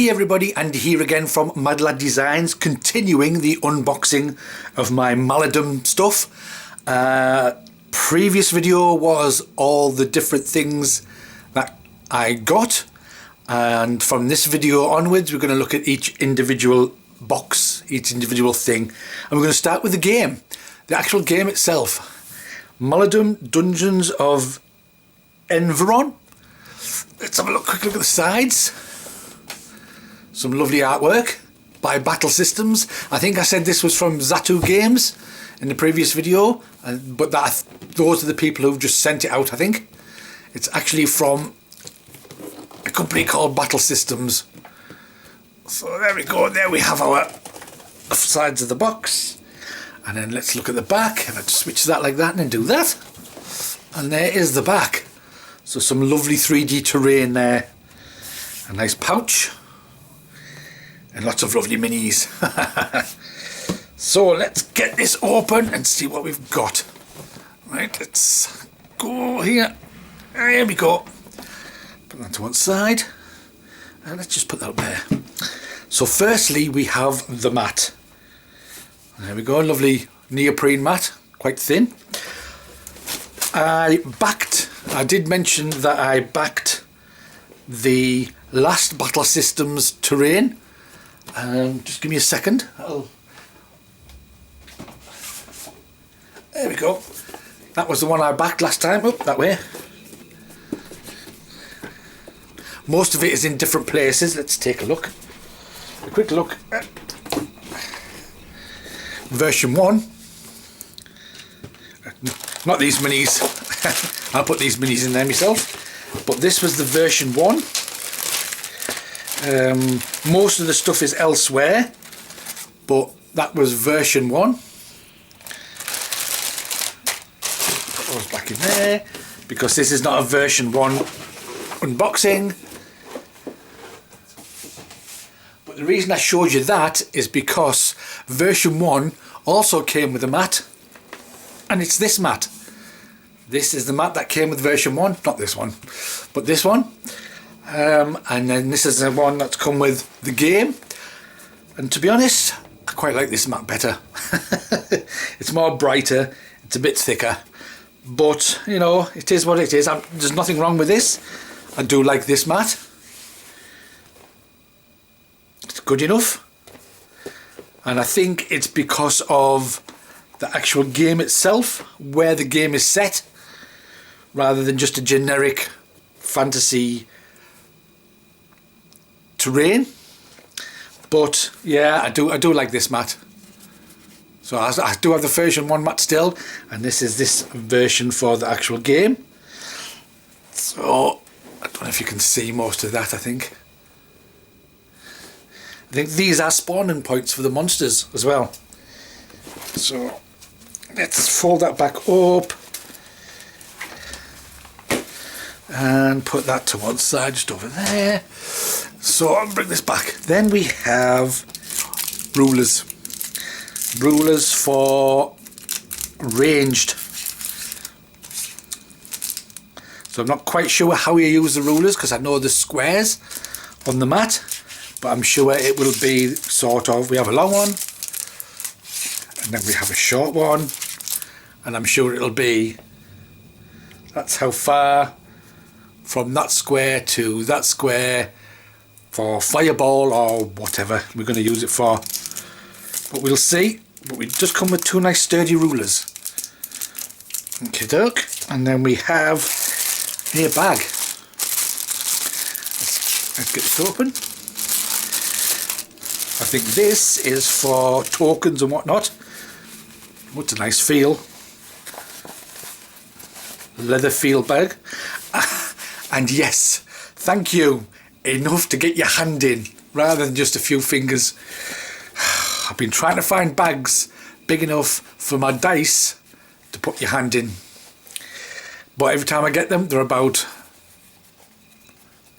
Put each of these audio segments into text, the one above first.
Hey everybody, Andy here again from Mad Designs, continuing the unboxing of my Maladum stuff. Previous video was all the different things that I got, and from this video onwards we're going to look at each individual box, each individual thing, and we're going to start with the game, the actual game itself. Maladum Dungeons of Enveron. Let's have a quick look at the sides. Some lovely artwork by Battle Systems. I think I said this was from Zatu Games in the previous video, but those are the people who've just sent it out, I think. It's actually from a company called Battle Systems. So there we go, there we have our sides of the box. And then let's look at the back, and I'd switch that like that and then do that. And there is the back. So some lovely 3D terrain there. A nice pouch. And lots of lovely minis. So let's get this open and see what we've got. Right, let's go here. There we go. Put that to one side. And let's just put that up there. So firstly we have the mat. There we go, lovely neoprene mat, quite thin. I did mention that I backed the last Battle Systems terrain. Just give me a second. There we go. That was the one I backed last time. Up that way. Most of it is in different places. Let's take a look. A quick look at version 1. Not these minis. I'll put these minis in there myself. But this was the version 1. Most of the stuff is elsewhere, but that was version 1. Put those back in there because this is not a version 1 unboxing. But the reason I showed you that is because version 1 also came with a mat, and it's this mat. This is the mat that came with version 1, not this one, but this one. And then this is the one that's come with the game, and to be honest I quite like this mat better. It's more brighter, it's a bit thicker, but you know, it is what it is. There's nothing wrong with this. I do like this mat. It's good enough, and I think it's because of the actual game itself, where the game is set, rather than just a generic fantasy terrain. But yeah, I do like this mat. So I do have the version 1 mat still, and this is this version for the actual game. So I don't know if you can see most of that. I think these are spawning points for the monsters as well. So let's fold that back up and put that to one side, just over there. So I'll bring this back. Then we have rulers. Rulers for ranged. So I'm not quite sure how you use the rulers, because I know the squares on the mat, but I'm sure it will be sort of, we have a long one, and then we have a short one, and I'm sure it'll be, that's how far from that square to that square for fireball or whatever we're going to use it for. But we'll see. But we just come with 2 nice sturdy rulers. Okay, doke. And then we have a bag. Let's get this open. I think this is for tokens and whatnot. Oh, it's a nice feel. Leather feel bag. And yes, thank you. Enough to get your hand in, rather than just a few fingers. I've been trying to find bags big enough for my dice to put your hand in, but every time I get them they're about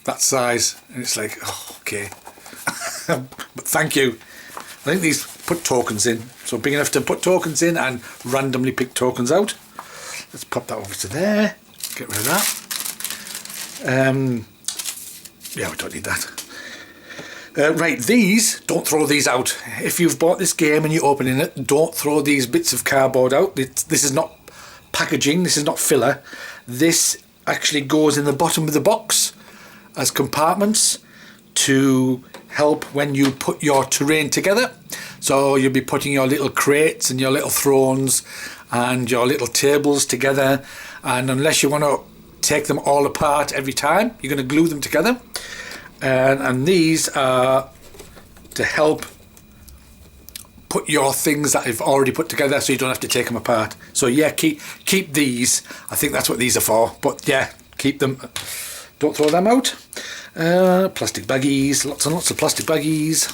that size, and it's like, oh, okay. But thank you. I think these put tokens in, so big enough to put tokens in and randomly pick tokens out. Let's pop that over to there, get rid of that. Yeah, we don't need that. Right, these, don't throw these out. If you've bought this game and you're opening it, don't throw these bits of cardboard out. This is not packaging, this is not filler. This actually goes in the bottom of the box as compartments to help when you put your terrain together. So you'll be putting your little crates and your little thrones and your little tables together, and unless you want to take them all apart every time, you're going to glue them together. And these are to help put your things that you've already put together so you don't have to take them apart. So yeah, keep these. I think that's what these are for. But yeah, keep them. Don't throw them out. Plastic baggies, lots and lots of plastic baggies.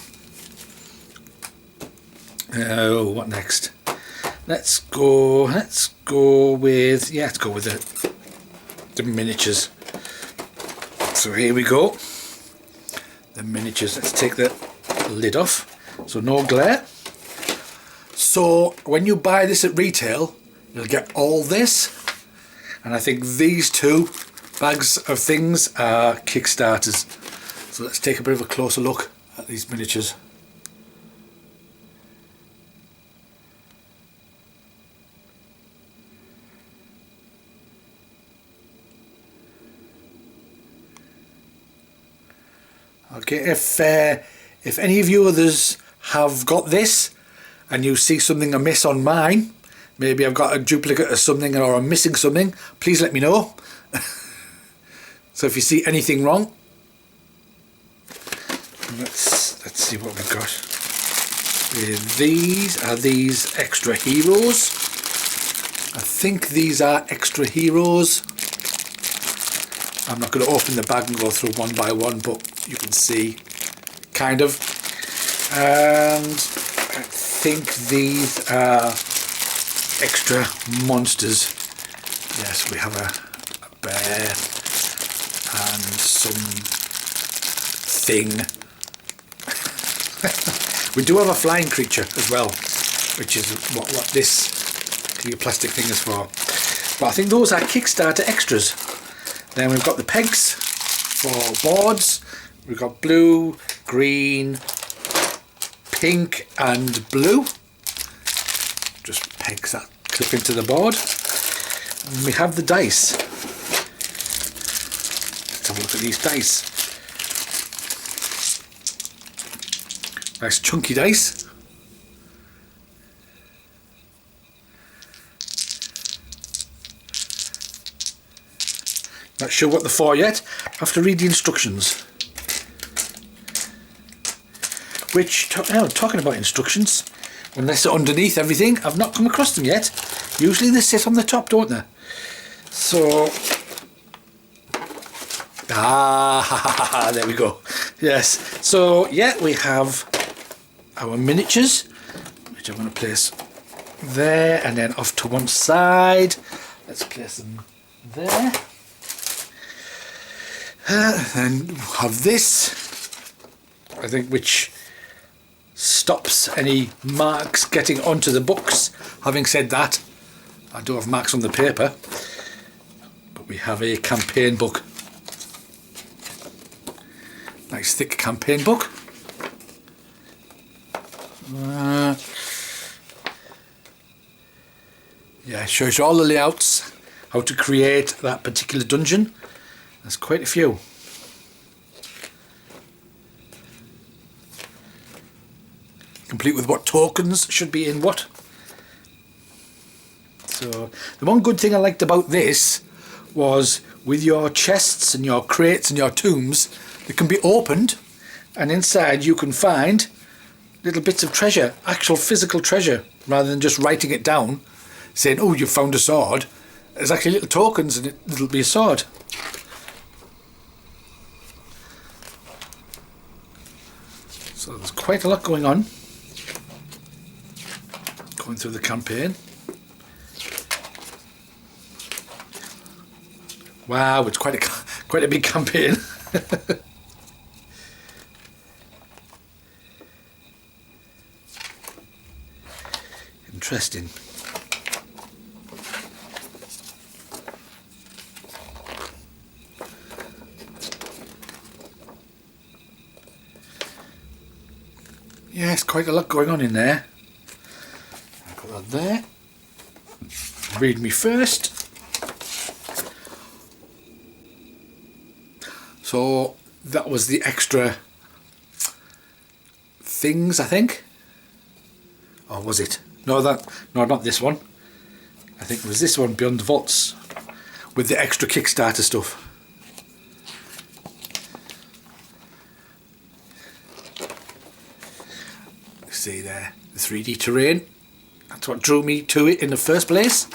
Oh, what next? Let's go with the miniatures. So here we go. The miniatures. Let's take the lid off so no glare. So when you buy this at retail, you'll get all this, and I think these two bags of things are Kickstarters. So let's take a bit of a closer look at these miniatures. Okay, if any of you others have got this and you see something amiss on mine, maybe I've got a duplicate of something or I'm missing something, please let me know. So if you see anything wrong, let's see what we've got. These are extra heroes. I think these are extra heroes. I'm not going to open the bag and go through one by one, but you can see, kind of. And I think these are extra monsters. Yes, we have a bear and some thing. We do have a flying creature as well, which is what this plastic thing is for. But I think those are Kickstarter extras. Then we've got the pegs for boards. We've got blue, green, pink and blue. Just pegs that clip into the board. And we have the dice. Let's have a look at these dice. Nice chunky dice. Not sure what they're for yet. I have to read the instructions. Which, talking about instructions, unless they're underneath everything, I've not come across them yet. Usually they sit on the top, don't they? So, there we go. Yes. So yeah, we have our miniatures, which I'm going to place there, and then off to one side. Let's place them there. And we'll have this, I think, which stops any marks getting onto the books. Having said that, I do have marks on the paper, but we have a campaign book. Nice thick campaign book. Yeah, it shows you all the layouts, how to create that particular dungeon. There's quite a few. Complete with what tokens should be in what. So the one good thing I liked about this was with your chests and your crates and your tombs, they can be opened, and inside you can find little bits of treasure, actual physical treasure, rather than just writing it down saying, oh, you found a sword. There's actually little tokens and it'll be a sword. So there's quite a lot going on, going through the campaign. Wow, it's quite a big campaign. Interesting. Yes, quite a lot going on in there. I've got that there. Read me first. So that was the extra things, I think. Or was it? No, not this one. I think it was this one, Beyond the Vaults, with the extra Kickstarter stuff. See there, the 3D terrain. That's what drew me to it in the first place.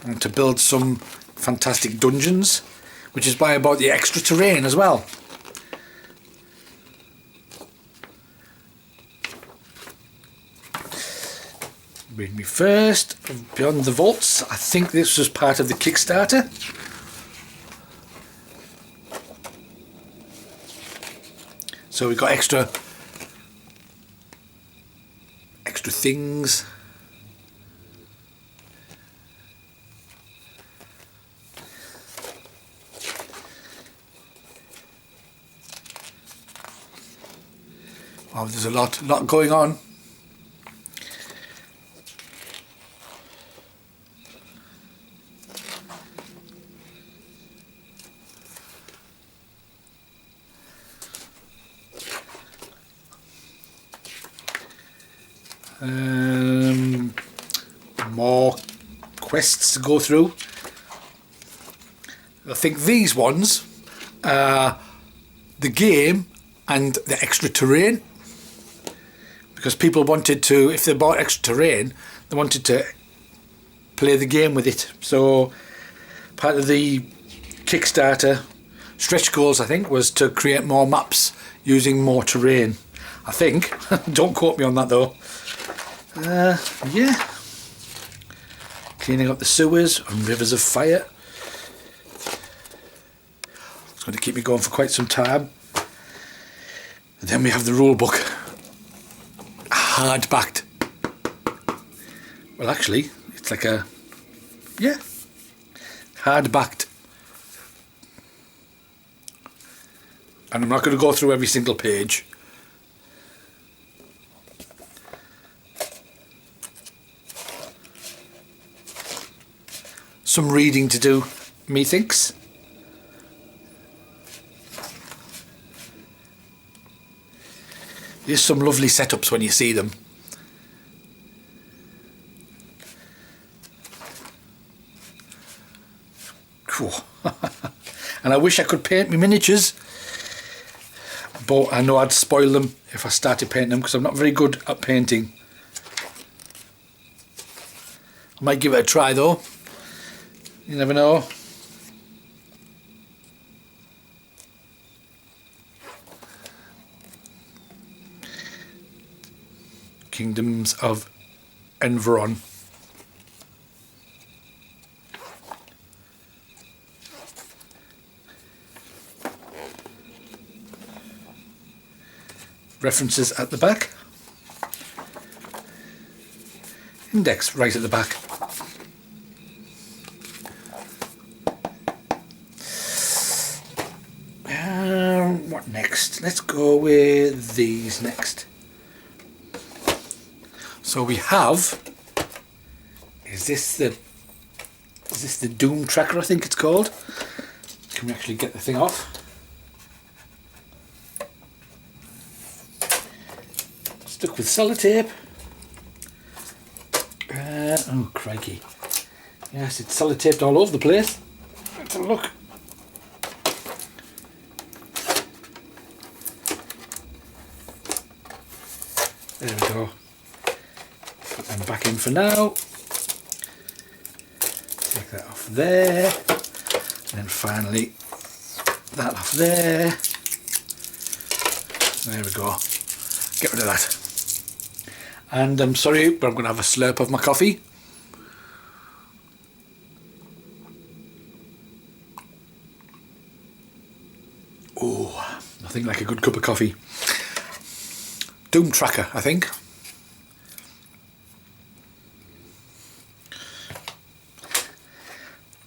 And to build some fantastic dungeons, which is why I bought the extra terrain as well. Read me first, Beyond the Vaults. I think this was part of the Kickstarter. So we got extra things. Wow, there's a lot going on. More quests to go through. I think these ones are the game and the extra terrain, because people wanted to, if they bought extra terrain, they wanted to play the game with it. So part of the Kickstarter stretch goals, I think, was to create more maps using more terrain, I think. Don't quote me on that though. Yeah, cleaning up the sewers and rivers of fire. It's going to keep me going for quite some time. And then we have the rule book, hard-backed. Well, actually, it's like a, yeah, hard-backed. And I'm not going to go through every single page. Some reading to do, methinks. There's some lovely setups when you see them. And I wish I could paint my miniatures, but I know I'd spoil them if I started painting them, because I'm not very good at painting. I might give it a try though. You never know. Kingdoms of Enveron. References at the back. Index right at the back. What next? Let's go with these next. So we have, is this the Doom tracker, I think it's called? Can we actually get the thing off? Stuck with sellotape. Oh crikey. Yes, it's sellotaped all over the place. Let's have a look. There we go. Put them back in for now. Take that off there. And then finally that off there. There we go. Get rid of that. And I'm sorry, but I'm going to have a slurp of my coffee. Oh, nothing like a good cup of coffee. Doom tracker, I think.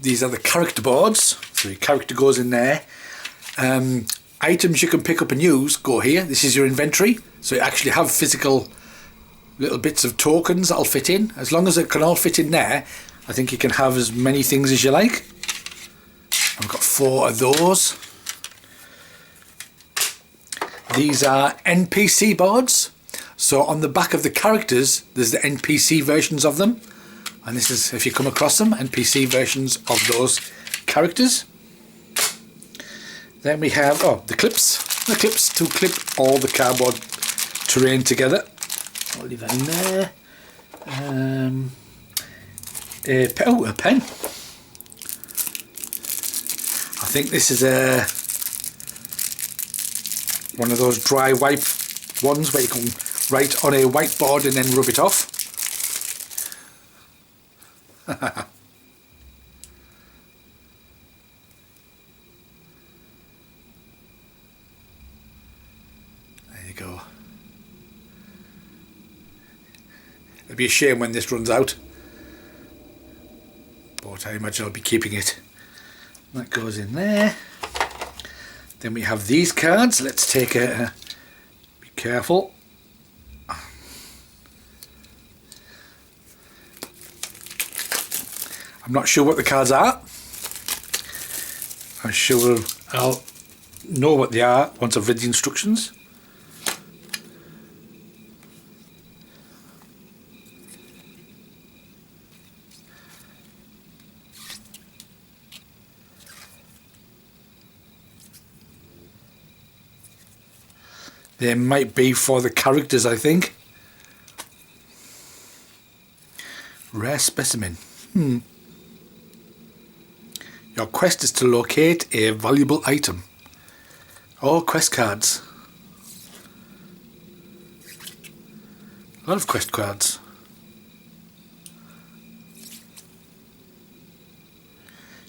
These are the character boards, so your character goes in there. Items you can pick up and use go here. This is your inventory, so you actually have physical little bits of tokens that'll fit in. As long as it can all fit in there, I think you can have as many things as you like. I've got 4 of those. These are NPC boards. So on the back of the characters, there's the NPC versions of them. And this is, if you come across them, NPC versions of those characters. Then we have, the clips. The clips to clip all the cardboard terrain together. I'll leave that in there. A pen. I think this is one of those dry wipe ones where you can write on a whiteboard and then rub it off. There you go. It'll be a shame when this runs out, but I imagine I'll be keeping it. That goes in there. Then we have these cards. Let's take a be careful. I'm not sure what the cards are. I'm sure I'll know what they are once I've read the instructions. They might be for the characters, I think. Rare specimen. Your quest is to locate a valuable item. Oh, quest cards. A lot of quest cards.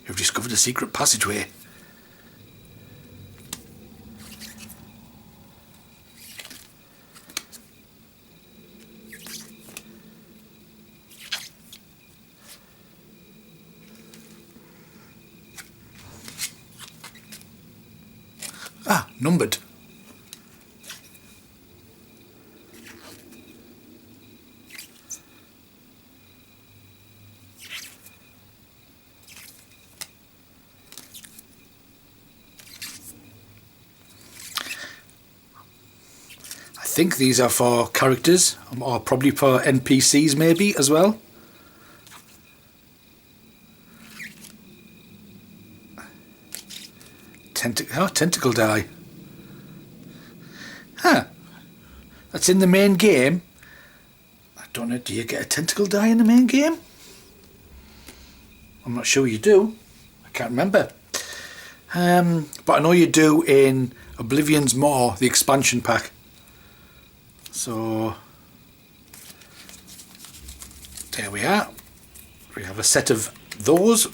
You've discovered a secret passageway. Numbered. I think these are for characters, or probably for NPCs maybe as well. Tentacle die. Huh. That's in the main game. I don't know, do you get a tentacle die in the main game? I'm not sure you do. I can't remember. But I know you do in Oblivion's Maw, the expansion pack. So there we are. We have a set of those,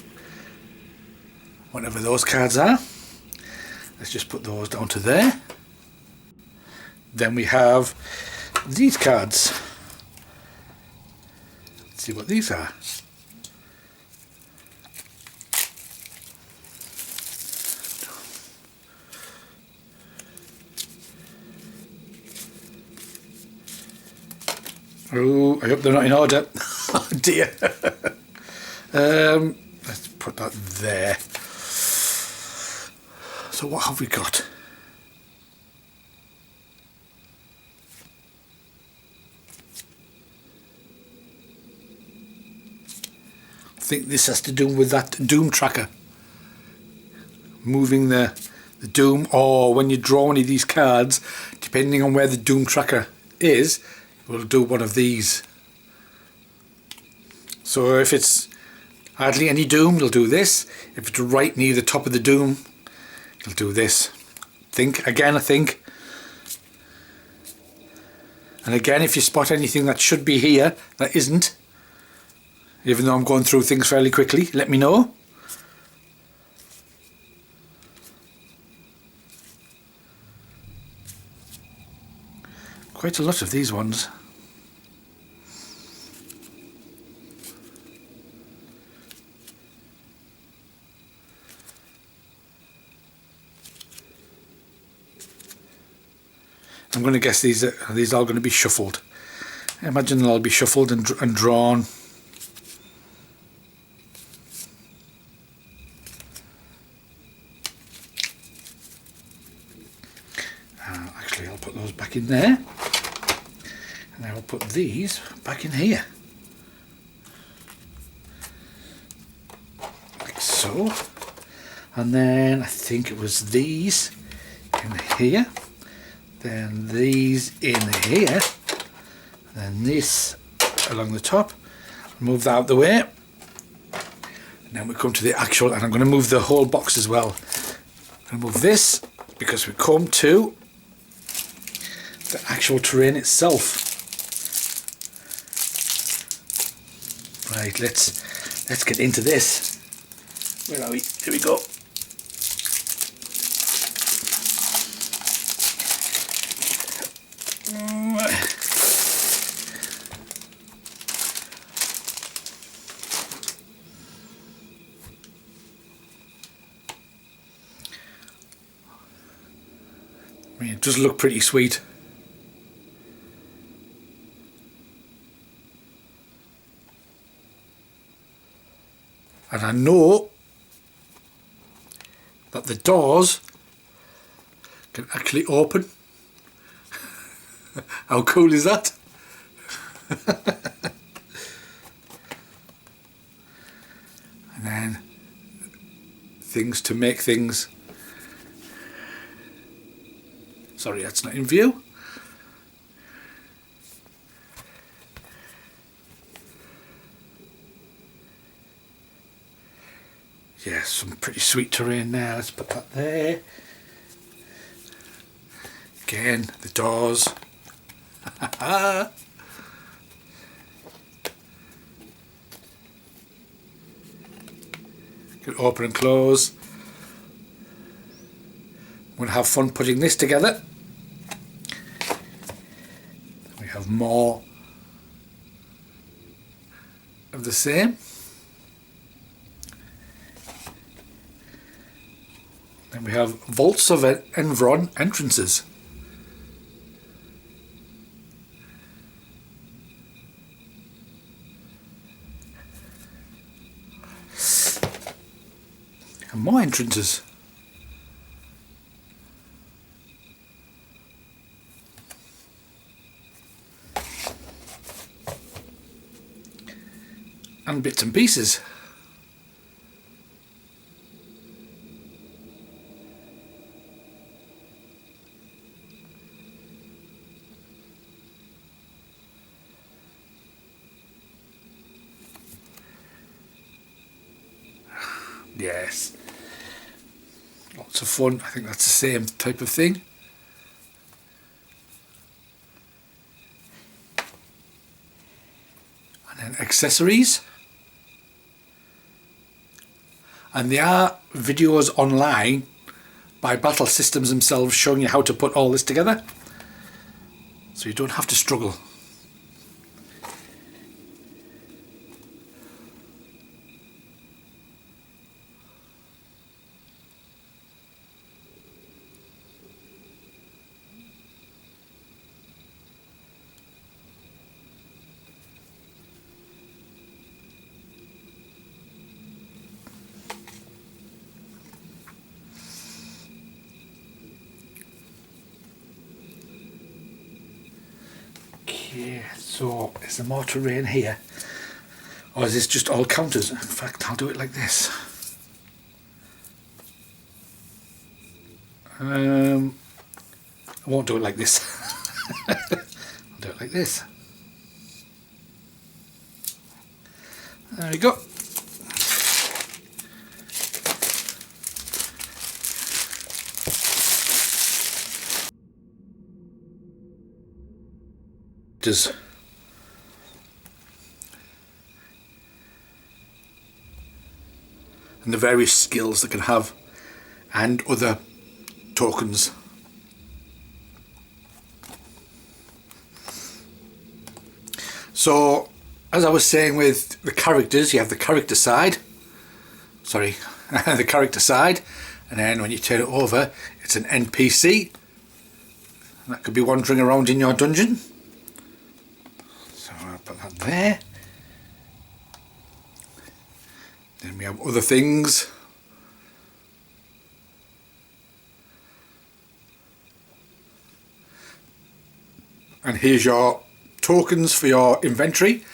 whatever those cards are. Let's just put those down to there. Then we have these cards. Let's see what these are. Oh, I hope they're not in order. Oh dear. Let's put that there. So what have we got? I think this has to do with that Doom tracker. Moving the Doom, or when you draw any of these cards, depending on where the Doom tracker is, we'll do one of these. So if it's hardly any Doom, you'll do this. If it's right near the top of the Doom, you'll do this. I think. And again, if you spot anything that should be here that isn't, even though I'm going through things fairly quickly, let me know. Quite a lot of these ones. I'm going to guess these are all going to be shuffled. I imagine they'll all be shuffled and drawn. Actually, I'll put those back in there, and I will put these back in here, like so. And then I think it was these in here, then these in here, then this along the top. Move that out of the way, and then we come to the actual, and I'm going to move the whole box as well. I'm going to move this because we come to the actual terrain itself. Right, let's get into this. Where are we? Here we go. I mean, it does look pretty sweet. And I know that the doors can actually open. How cool is that? And then things to make things. Sorry, that's not in view. Yeah, some pretty sweet terrain there. Let's put that there. Again, the doors. Can open and close. We'll have fun putting this together. We have more of the same. Then we have vaults of Envron entrances. And more entrances. And bits and pieces. Yes, lots of fun. I think that's the same type of thing. And then accessories. And there are videos online by Battle Systems themselves showing you how to put all this together, so you don't have to struggle. Okay, so is there more terrain here? Or is this just all counters? In fact, I'll do it like this. I won't do it like this. I'll do it like this. There we go. And the various skills they can have and other tokens. So as I was saying with the characters, you have the character side, the character side, and then when you turn it over it's an NPC, That could be wandering around in your dungeon. So I'll put that there. Then we have other things. And here's your tokens for your inventory.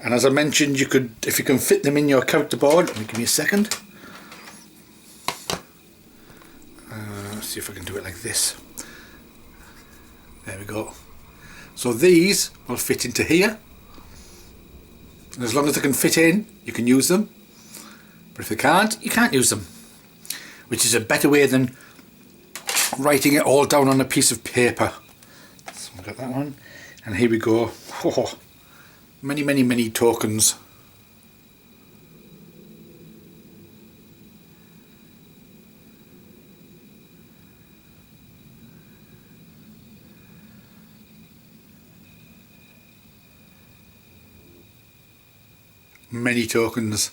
And as I mentioned, you could, if you can fit them in your character board, let me give me a second. Let's see if I can do it like this. There we go. So these will fit into here. And as long as they can fit in, you can use them. But if they can't, you can't use them. Which is a better way than writing it all down on a piece of paper. So we've got that one. And here we go. Oh, many, many, many tokens. Many tokens.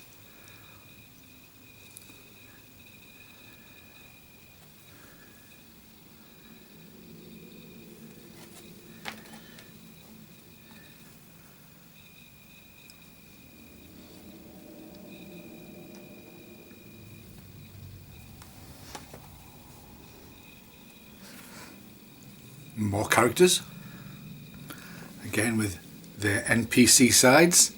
More characters, again with the NPC sides.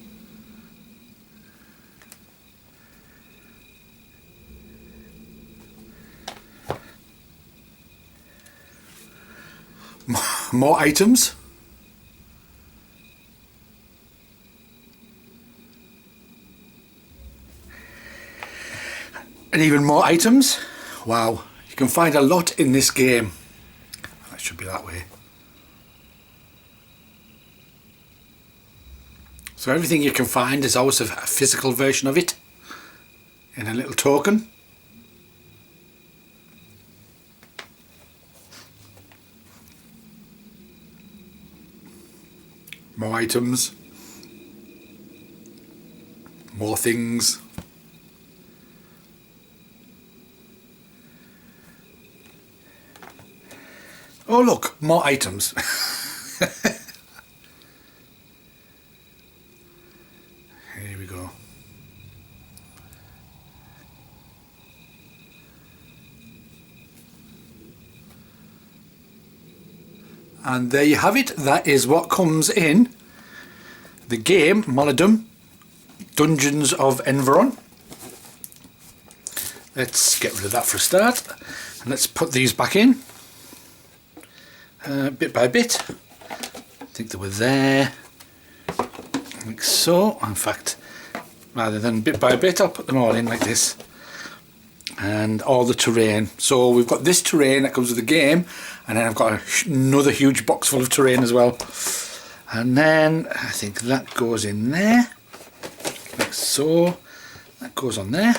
More items. And even more items. Wow, you can find a lot in this game. That should be that way. So everything you can find is always a physical version of it in a little token. More items, more things. Oh look, more items. Here we go. And there you have it. That is what comes in the game Maladum, Dungeons of Enveron. Let's get rid of that for a start. And let's put these back in. Bit by bit. I think they were there. Like so. In fact, rather than bit by bit, I'll put them all in like this. And all the terrain. So we've got this terrain that comes with the game, and then I've got another huge box full of terrain as well. And then I think that goes in there, like so. That goes on there.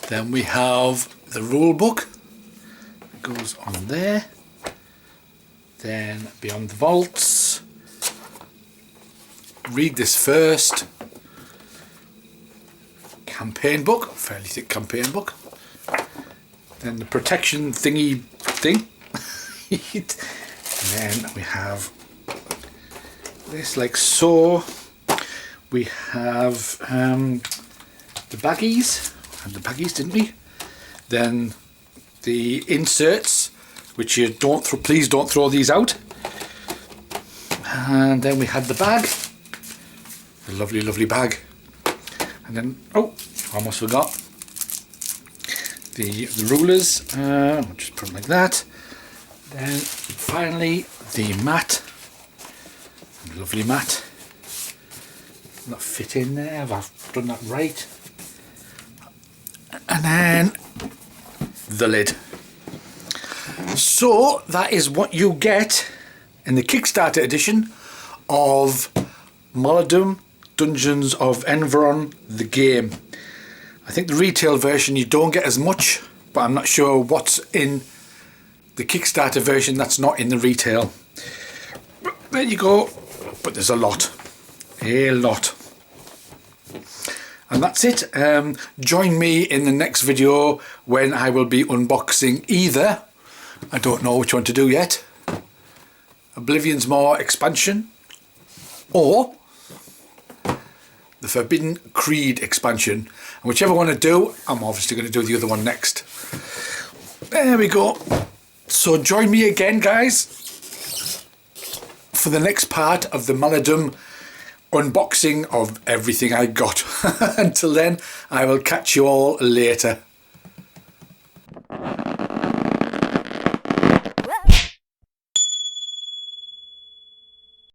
Then we have the rule book that goes on there. Then Beyond the Vaults. Read this first. Campaign book, fairly thick campaign book. Then the protection thingy thing. And then we have this like so. We have the baggies. We had the baggies, didn't we? Then the inserts, which you don't throw, please don't throw these out. And then we had the bag, the lovely, lovely bag. And then, oh, almost forgot, the rulers, I'll just put them like that. Then finally the mat, lovely mat. Not fit in there, I've done that right. And then the lid. So that is what you get in the Kickstarter edition of Maladum, Dungeons of Enveron, the game. I think the retail version you don't get as much, but I'm not sure what's in the Kickstarter version that's not in the retail. But there you go, but there's a lot. And that's it. Join me in the next video when I will be unboxing either, I don't know which one to do yet, Oblivion's Maw expansion, or the Forbidden Creed expansion. And whichever one I do, I'm obviously going to do the other one next. There we go. So join me again, guys, for the next part of the Maladum unboxing of everything I got. Until then, I will catch you all later.